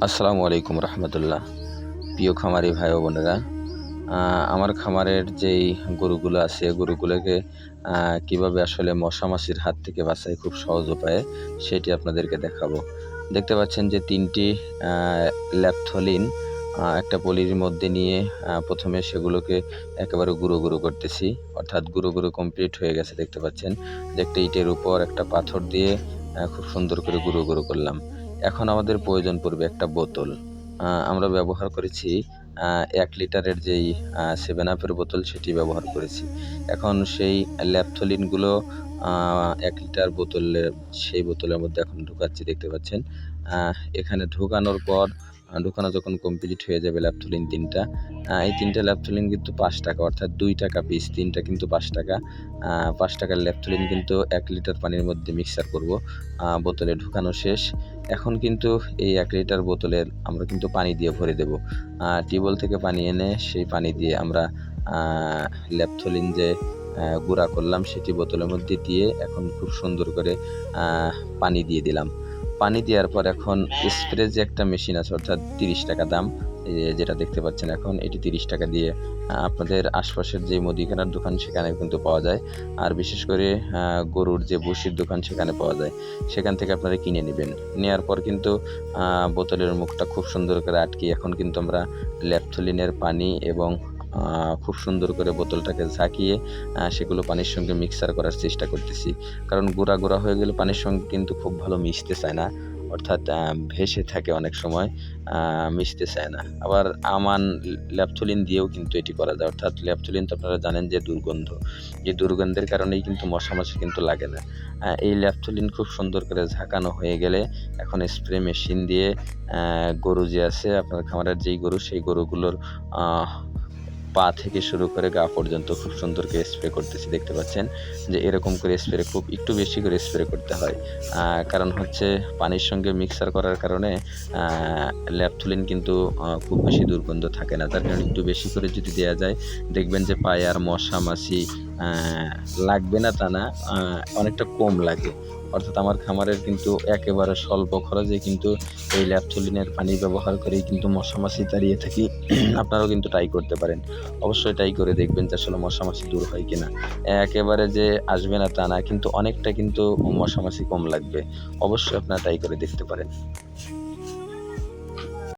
আসসালামু আলাইকুম রহমতুল্লাহ। প্রিয় খামারি ভাই ও বোনেরা, আমার খামারের যেই গরুগুলো আছে গরুগুলোকে কিভাবে আসলে মশা মাছির হাত থেকে বাঁচাই খুব সহজ উপায়ে সেটি আপনাদেরকে দেখাবো। দেখতে পাচ্ছেন যে ৩টি ল্যাপথলিন একটা পলির মধ্যে নিয়ে প্রথমে সেগুলোকে একেবারে গুঁড়ো গুঁড়ো করতেছি, অর্থাৎ গুঁড়ো গুঁড়ো কমপ্লিট হয়ে গেছে। দেখতে পাচ্ছেন যে একটা ইটের উপর একটা পাথর দিয়ে খুব সুন্দর করে গুঁড়ো গুঁড়ো করলাম। এখন আমাদের প্রয়োজন পড়বে একটা বোতল। আমরা ব্যবহার করেছি ১ লিটারের যেই 7 আপের বোতল সেটি ব্যবহার করেছি। এখন সেই ল্যাপথলিনগুলো ১ লিটার বোতলে সেই বোতলের মধ্যে এখন ঢুকাচ্ছি, দেখতে পাচ্ছেন। এখানে ঢোকানোর পর ঢোকানো যখন কমপ্লিট হয়ে যাবে ল্যাপথলিন ৩ টা, এই ৩ টা ল্যাপথলিন কিন্তু ৳৫, অর্থাৎ ৳২ পিস। ৩ টা কিন্তু ৳৫। ৳৫ র ল্যাপথলিন কিন্তু ১ লিটার পানির মধ্যে মিক্সার করব। বোতলে ঢুকানো শেষ। এখন কিন্তু এই ১ লিটার বোতলের আমরা কিন্তু পানি দিয়ে ভরে দেব। টিউবওয়েল থেকে পানি এনে সেই পানি দিয়ে আমরা ল্যাপথলিন যে গুঁড়া করলাম সেটি বোতলের মধ্যে দিয়ে এখন খুব সুন্দর করে পানি দিয়ে দিলাম। পানি দেওয়ার পর এখন স্প্রে যে একটা মেশিন আছে, অর্থাৎ ৳৩০ দাম, যেটা দেখতে পাচ্ছেন এখন এটি ৳৩০ দিয়ে আপনাদের আশপাশের যে মুদিখানার দোকান সেখানে কিন্তু পাওয়া যায়। আর বিশেষ করে গরুর যে বসির দোকান সেখানে পাওয়া যায়। সেখান থেকে আপনারা কিনে নেবেন। নেয়ার পর কিন্তু বোতলের মুখটা খুব সুন্দর করে আটকিয়ে এখন কিন্তু আমরা ল্যাপথলিনের পানি এবং খুব সুন্দর করে বোতলটাকে ঝাঁকিয়ে সেগুলো পানির সঙ্গে মিক্সার করার চেষ্টা করতেছি। কারণ গুঁড়া, গুঁড়া হয়ে গেলে পানির সঙ্গে কিন্তু খুব ভালো মিশতে চায় না। অর্থাৎ ভেসে থাকে অনেক সময়, মিশতে চায় না। আবার আমান ল্যাপথলিন দিয়েও কিন্তু এটি করা যায়। অর্থাৎ ল্যাপথলিন তো আপনারা জানেন যে দুর্গন্ধ। এই দুর্গন্ধের কারণেই কিন্তু মশা মাছি কিন্তু লাগে না। এই ল্যাপথলিন খুব সুন্দর করে ঝাঁকানো হয়ে গেলে এখন স্প্রে মেশিন দিয়ে গরু যে আছে আপনার খামারের যেই গরু সেই গরুগুলোর পা থেকে শুরু করে গা পর্যন্ত খুব সুন্দর করে স্প্রে করতেছি। দেখতে পাচ্ছেন যে এরকম করে স্প্রে খুব একটু বেশি করে স্প্রে করতে হয়। কারণ হচ্ছে পানির সঙ্গে মিক্সার করার কারণে ল্যাপথলিন কিন্তু খুব বেশি দুর্গন্ধ থাকে না। তার কারণে একটু বেশি করে যদি দেয়া যায় দেখবেন যে পায়ে আর মশা মাছি লাগবে না তা না, অনেকটা কম লাগে। অর্থাৎ আমার খামারের কিন্তু একেবারে স্বল্প খরচে কিন্তু এই ল্যাপথলিনের পানি ব্যবহার করেই কিন্তু মশা মাছি তাড়িয়ে থাকি। আপনারাও কিন্তু ট্রাই করতে পারেন। অবশ্যই ট্রাই করে দেখবেন যে আসলে মশা মাছি দূর হয় কিনা। একেবারে যে আসবে না তা না, কিন্তু অনেকটা কিন্তু মশা মাছি কম লাগবে। অবশ্যই আপনারা ট্রাই করে দেখতে পারেন।